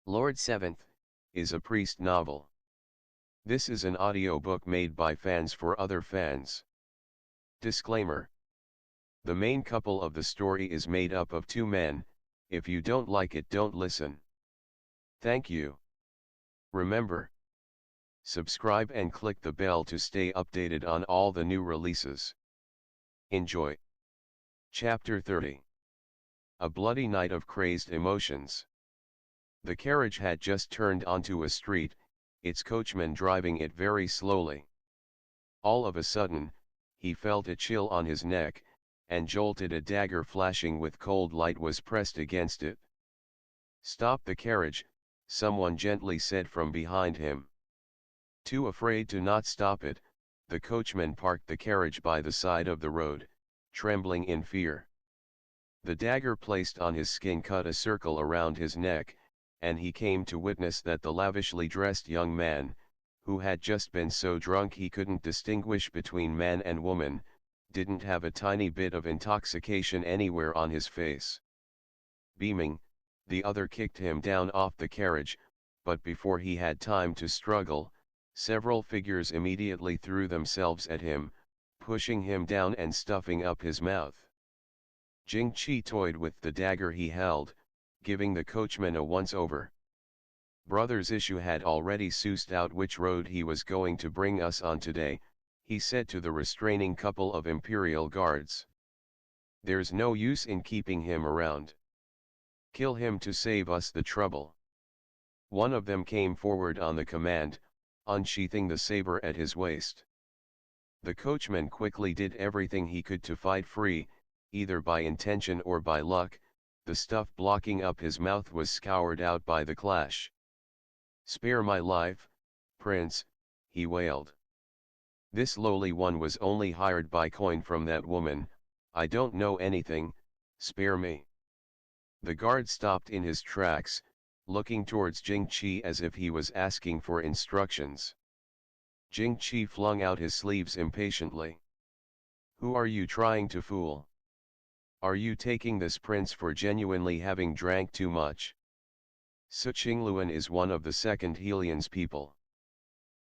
Lord Seventh, is a priest novel. This is an audiobook made by fans for other fans. Disclaimer. The main couple of the story is made up of two men. If you don't like it, don't listen. Thank you. Remember, subscribe and click the bell to stay updated on all the new releases. Enjoy. Chapter 30. A bloody night of crazed emotions. The carriage had just turned onto a street, its coachman driving it very slowly. All of a sudden, he felt a chill on his neck, and jolted. A dagger flashing with cold light was pressed against it. "Stop the carriage," someone gently said from behind him. Too afraid to not stop it, the coachman parked the carriage by the side of the road, trembling in fear. The dagger placed on his skin cut a circle around his neck, and he came to witness that the lavishly dressed young man, who had just been so drunk he couldn't distinguish between man and woman, didn't have a tiny bit of intoxication anywhere on his face. Beaming, the other kicked him down off the carriage, but before he had time to struggle, several figures immediately threw themselves at him, pushing him down and stuffing up his mouth. Jing-Chi toyed with the dagger he held, giving the coachman a once-over. "Brother's issue had already sussed out which road he was going to bring us on today," he said to the restraining couple of Imperial guards. "There's no use in keeping him around. Kill him to save us the trouble." One of them came forward on the command, unsheathing the saber at his waist. The coachman quickly did everything he could to fight free, either by intention or by luck. The stuff blocking up his mouth was scoured out by the clash. "Spare my life, Prince," he wailed. "This lowly one was only hired by coin from that woman. I don't know anything, spare me." The guard stopped in his tracks, looking towards Jing-Chi as if he was asking for instructions. Jing-Chi flung out his sleeves impatiently. "Who are you trying to fool? Are you taking this prince for genuinely having drank too much? Ch30 is one of the second Helion's people.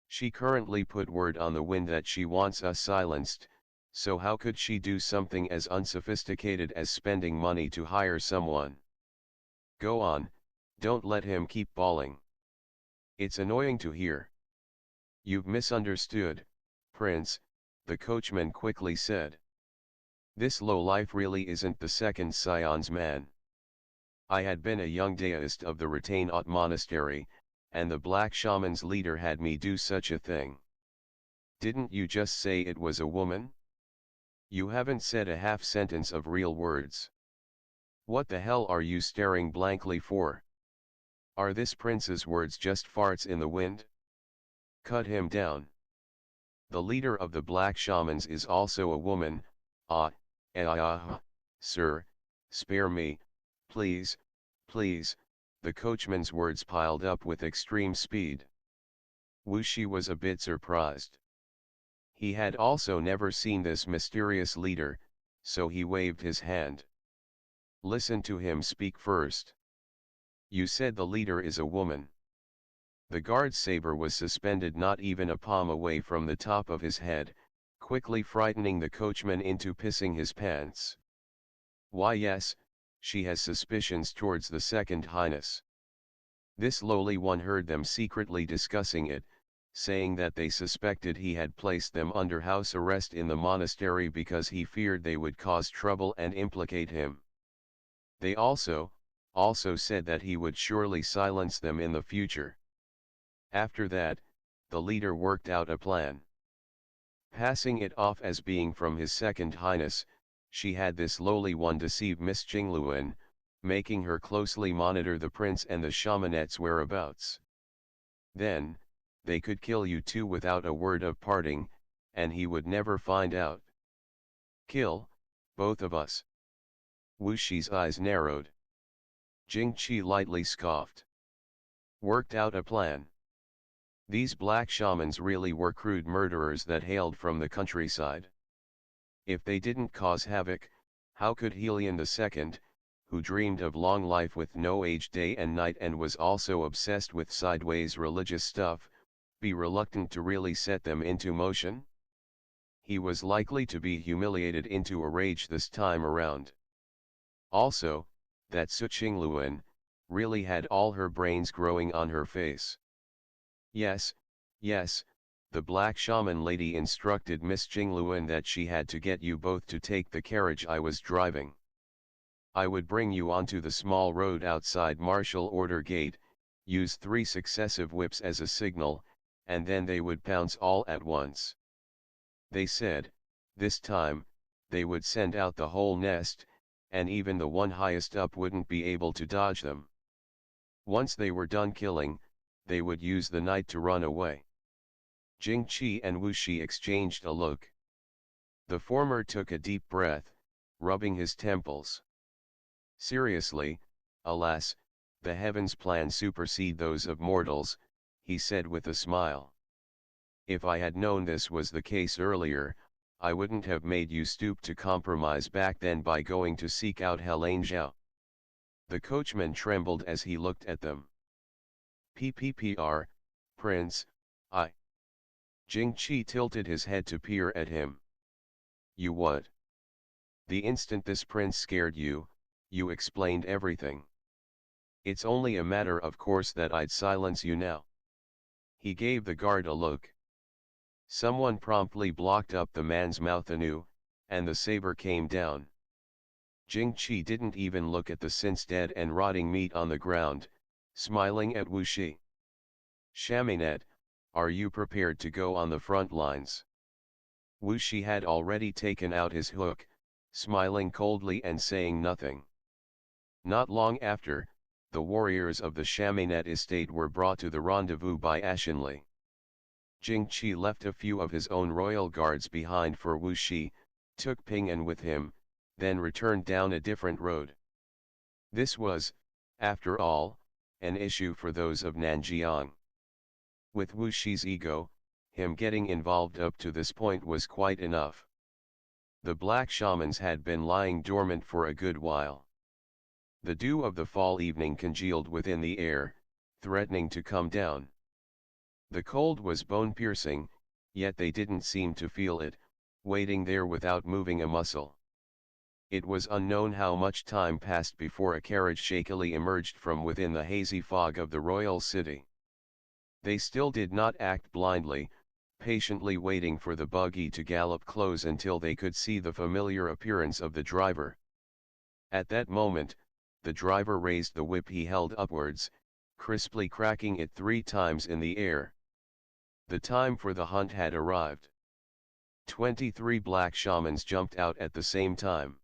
She currently put word on the wind that she wants us silenced, so how could she do something as unsophisticated as spending money to hire someone? Go on, don't let him keep bawling. It's annoying to hear." "You've misunderstood, Prince," the coachman quickly said. "This lowlife really isn't the second Scion's man. I had been a young deist of the Retain-Ot monastery, and the black shaman's leader had me do such a thing." "Didn't you just say it was a woman? You haven't said a half sentence of real words. What the hell are you staring blankly for? Are this prince's words just farts in the wind? Cut him down. The leader of the black shamans is also a woman. Sir, spare me, please, please." The coachman's words piled up with extreme speed. Wuxia was a bit surprised. He had also never seen this mysterious leader, so he waved his hand. "Listen to him speak first. You said the leader is a woman." The guard's saber was suspended not even a palm away from the top of his head, quickly frightening the coachman into pissing his pants. "Why yes, she has suspicions towards the second highness." This lowly one heard them secretly discussing it, saying that they suspected he had placed them under house arrest in the monastery because he feared they would cause trouble and implicate him. They also said that he would surely silence them in the future. After that, the leader worked out a plan. Passing it off as being from his second highness, she had this lowly one deceive Miss Jingluan, making her closely monitor the prince and the shamanette's whereabouts. Then, they could kill you two without a word of parting, and he would never find out. "Kill, both of us?" Wuxi's eyes narrowed. Jing-Chi lightly scoffed. "Worked out a plan. These black shamans really were crude murderers that hailed from the countryside. If they didn't cause havoc, how could Helion II, who dreamed of long life with no age day and night and was also obsessed with sideways religious stuff, be reluctant to really set them into motion? He was likely to be humiliated into a rage this time around. Also, that Suqingluan really had all her brains growing on her face. Yes, yes, the black shaman lady instructed Miss Jingluan that she had to get you both to take the carriage I was driving. I would bring you onto the small road outside martial order gate, use 3 successive whips as a signal, and then they would pounce all at once. They said, this time, they would send out the whole nest, and even the one highest up wouldn't be able to dodge them. Once they were done killing, they would use the night to run away. Jing-Chi and Wuxia exchanged a look. The former took a deep breath, rubbing his temples. Seriously, alas, the heavens' plans supersede those of mortals, he said with a smile. If I had known this was the case earlier, I wouldn't have made you stoop to compromise back then by going to seek out Helene Zhao. The coachman trembled as he looked at them. PPPR, Prince, I. Jing-Chi tilted his head to peer at him. You what? The instant this prince scared you, you explained everything. It's only a matter of course that I'd silence you now. He gave the guard a look. Someone promptly blocked up the man's mouth anew, and the saber came down. Jing-Chi didn't even look at the since dead and rotting meat on the ground, smiling at Wuxia. Chaminette, are you prepared to go on the front lines? Wuxia had already taken out his hook, smiling coldly and saying nothing. Not long after, the warriors of the Chaminette estate were brought to the rendezvous by Ashenli. Jing-Chi left a few of his own royal guards behind for Wuxia, took Ping An with him, then returned down a different road. This was, after all, an issue for those of Nanjiang. With Wuxi's ego, him getting involved up to this point was quite enough. The black shamans had been lying dormant for a good while. The dew of the fall evening congealed within the air, threatening to come down. The cold was bone-piercing, yet they didn't seem to feel it, waiting there without moving a muscle. It was unknown how much time passed before a carriage shakily emerged from within the hazy fog of the royal city. They still did not act blindly, patiently waiting for the buggy to gallop close until they could see the familiar appearance of the driver. At that moment, the driver raised the whip he held upwards, crisply cracking it 3 times in the air. The time for the hunt had arrived. 23 black shamans jumped out at the same time.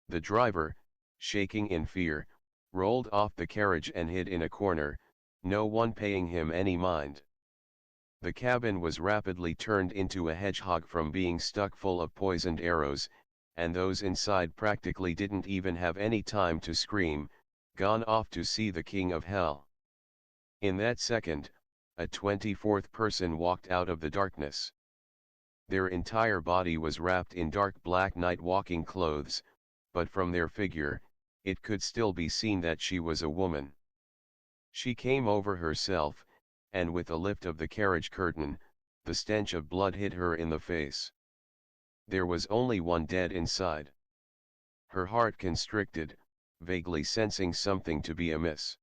The driver, shaking in fear, rolled off the carriage and hid in a corner, no one paying him any mind. The cabin was rapidly turned into a hedgehog from being stuck full of poisoned arrows, and those inside practically didn't even have any time to scream, gone off to see the king of hell. In that second, a 24th person walked out of the darkness. Their entire body was wrapped in dark black night walking clothes, but from their figure, it could still be seen that she was a woman. She came over herself, and with a lift of the carriage curtain, the stench of blood hit her in the face. There was only one dead inside. Her heart constricted, vaguely sensing something to be amiss.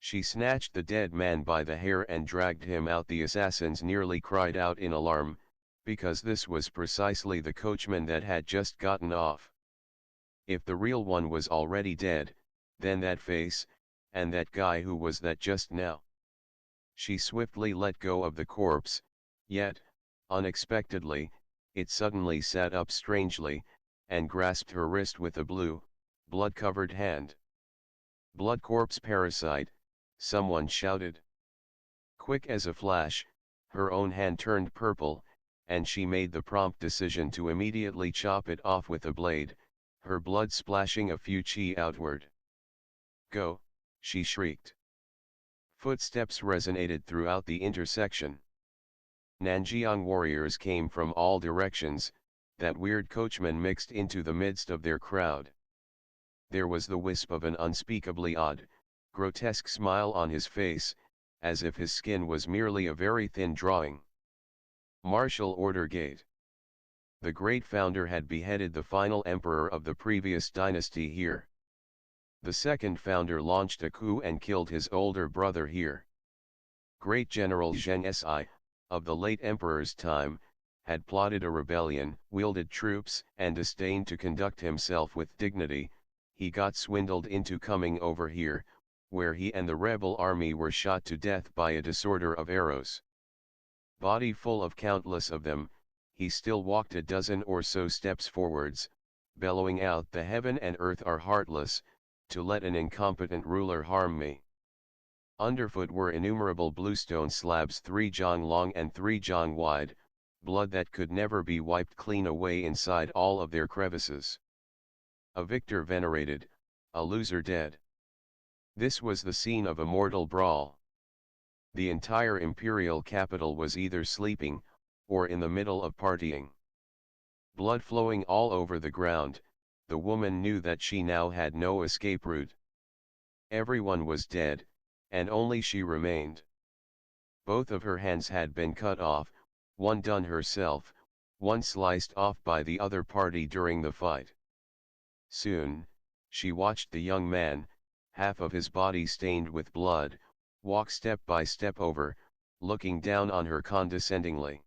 She snatched the dead man by the hair and dragged him out. The assassins nearly cried out in alarm, because this was precisely the coachman that had just gotten off. If the real one was already dead, then that face, and that guy who was that just now. She swiftly let go of the corpse, yet, unexpectedly, it suddenly sat up strangely, and grasped her wrist with a blue, blood-covered hand. "Blood corpse parasite," someone shouted. Quick as a flash, her own hand turned purple, and she made the prompt decision to immediately chop it off with a blade, her blood splashing a few chi outward. "Go," she shrieked. Footsteps resonated throughout the intersection. Nanjiang warriors came from all directions, that weird coachman mixed into the midst of their crowd. there was the wisp of an unspeakably odd, grotesque smile on his face, as if his skin was merely a very thin drawing. Martial order gate. The great founder had beheaded the final emperor of the previous dynasty here. The second founder launched a coup and killed his older brother here. Great General Zheng Si, of the late emperor's time, had plotted a rebellion, wielded troops, and disdained to conduct himself with dignity. He got swindled into coming over here, where he and the rebel army were shot to death by a disorder of arrows. Body full of countless of them, he still walked a dozen or so steps forwards, bellowing out, "The heaven and earth are heartless, to let an incompetent ruler harm me." Underfoot were innumerable bluestone slabs 3 jong long and 3 jong wide, blood that could never be wiped clean away inside all of their crevices. A victor venerated, a loser dead. This was the scene of a mortal brawl. The entire imperial capital was either sleeping, or in the middle of partying. Blood flowing all over the ground, the woman knew that she now had no escape route. Everyone was dead, and only she remained. Both of her hands had been cut off, one done herself, one sliced off by the other party during the fight. Soon, she watched the young man, half of his body stained with blood, walk step by step over, looking down on her condescendingly.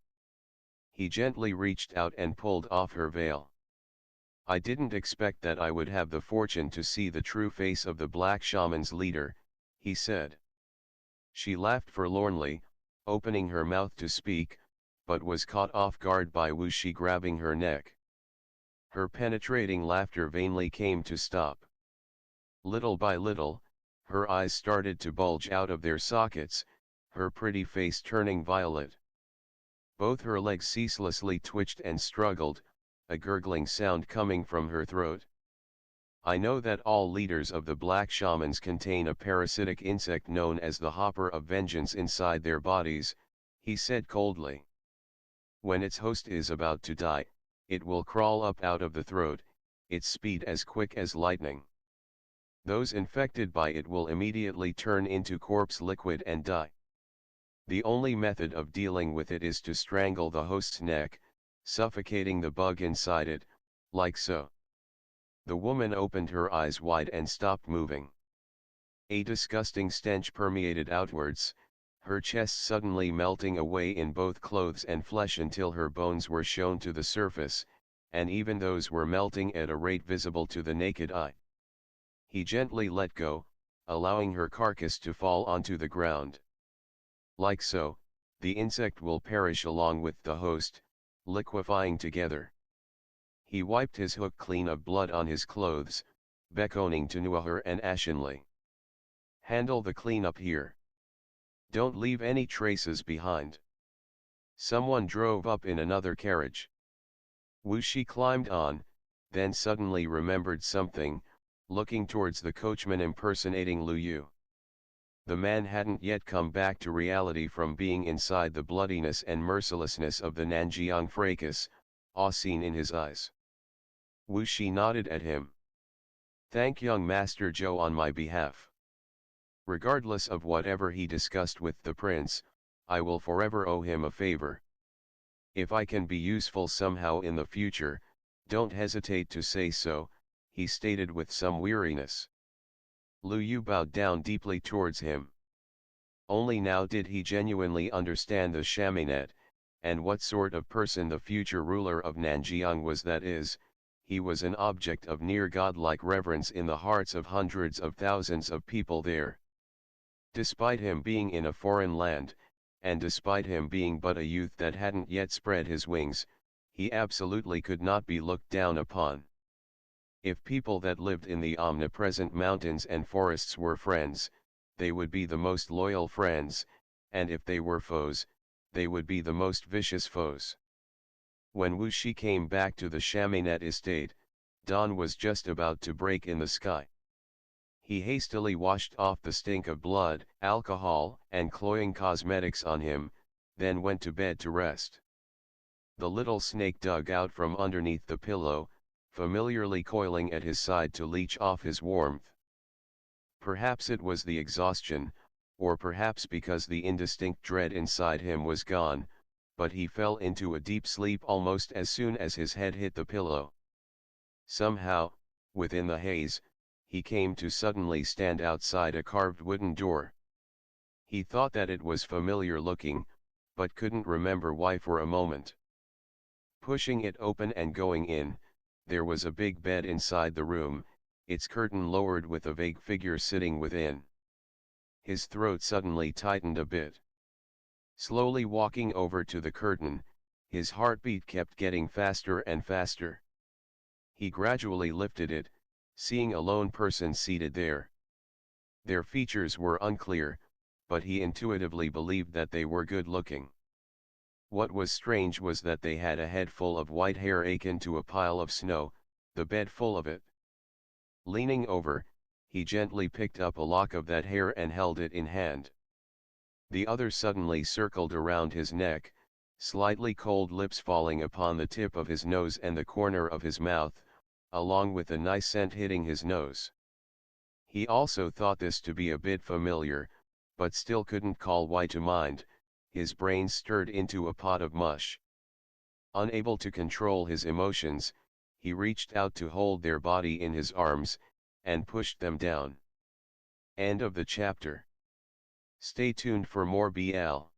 He gently reached out and pulled off her veil. "I didn't expect that I would have the fortune to see the true face of the black shaman's leader," he said. She laughed forlornly, opening her mouth to speak, but was caught off guard by Wuxia grabbing her neck. Her penetrating laughter vainly came to stop. Little by little, her eyes started to bulge out of their sockets, her pretty face turning violet. Both her legs ceaselessly twitched and struggled, a gurgling sound coming from her throat. "I know that all leaders of the black shamans contain a parasitic insect known as the hopper of vengeance inside their bodies," he said coldly. "When its host is about to die, it will crawl up out of the throat, its speed as quick as lightning. Those infected by it will immediately turn into corpse liquid and die. The only method of dealing with it is to strangle the host's neck, suffocating the bug inside it, like so." The woman opened her eyes wide and stopped moving. A disgusting stench permeated outwards, her chest suddenly melting away in both clothes and flesh until her bones were shown to the surface, and even those were melting at a rate visible to the naked eye. He gently let go, allowing her carcass to fall onto the ground. Like so, the insect will perish along with the host, liquefying together. He wiped his hook clean of blood on his clothes, beckoning to Nuaher and Ashenly. "Handle the cleanup here. Don't leave any traces behind." Someone drove up in another carriage. Wuxia climbed on, then suddenly remembered something, looking towards the coachman impersonating Lu Yu. The man hadn't yet come back to reality from being inside the bloodiness and mercilessness of the Nanjiang fracas, awe seen in his eyes. Wuxia nodded at him. "Thank young Master Zhou on my behalf. Regardless of whatever he discussed with the prince, I will forever owe him a favor. If I can be useful somehow in the future, don't hesitate to say so," he stated with some weariness. Lu Yu bowed down deeply towards him. Only now did he genuinely understand the shaminet, and what sort of person the future ruler of Nanjiang was. That is, he was an object of near godlike reverence in the hearts of hundreds of thousands of people there. Despite him being in a foreign land, and despite him being but a youth that hadn't yet spread his wings, he absolutely could not be looked down upon. If people that lived in the omnipresent mountains and forests were friends, they would be the most loyal friends, and if they were foes, they would be the most vicious foes. When Wuxia came back to the Shaminet estate, dawn was just about to break in the sky. He hastily washed off the stink of blood, alcohol, and cloying cosmetics on him, then went to bed to rest. The little snake dug out from underneath the pillow, familiarly coiling at his side to leech off his warmth. Perhaps it was the exhaustion, or perhaps because the indistinct dread inside him was gone, but he fell into a deep sleep almost as soon as his head hit the pillow. Somehow, within the haze, he came to suddenly stand outside a carved wooden door. He thought that it was familiar looking, but couldn't remember why for a moment. Pushing it open and going in, there was a big bed inside the room, its curtain lowered with a vague figure sitting within. His throat suddenly tightened a bit. Slowly walking over to the curtain, his heartbeat kept getting faster and faster. He gradually lifted it, seeing a lone person seated there. Their features were unclear, but he intuitively believed that they were good-looking. What was strange was that they had a head full of white hair akin to a pile of snow, the bed full of it. Leaning over, he gently picked up a lock of that hair and held it in hand. The other suddenly circled around his neck, slightly cold lips falling upon the tip of his nose and the corner of his mouth, along with a nice scent hitting his nose. He also thought this to be a bit familiar, but still couldn't call why to mind. His brain stirred into a pot of mush. Unable to control his emotions, he reached out to hold their body in his arms, and pushed them down. End of the chapter. Stay tuned for more BL.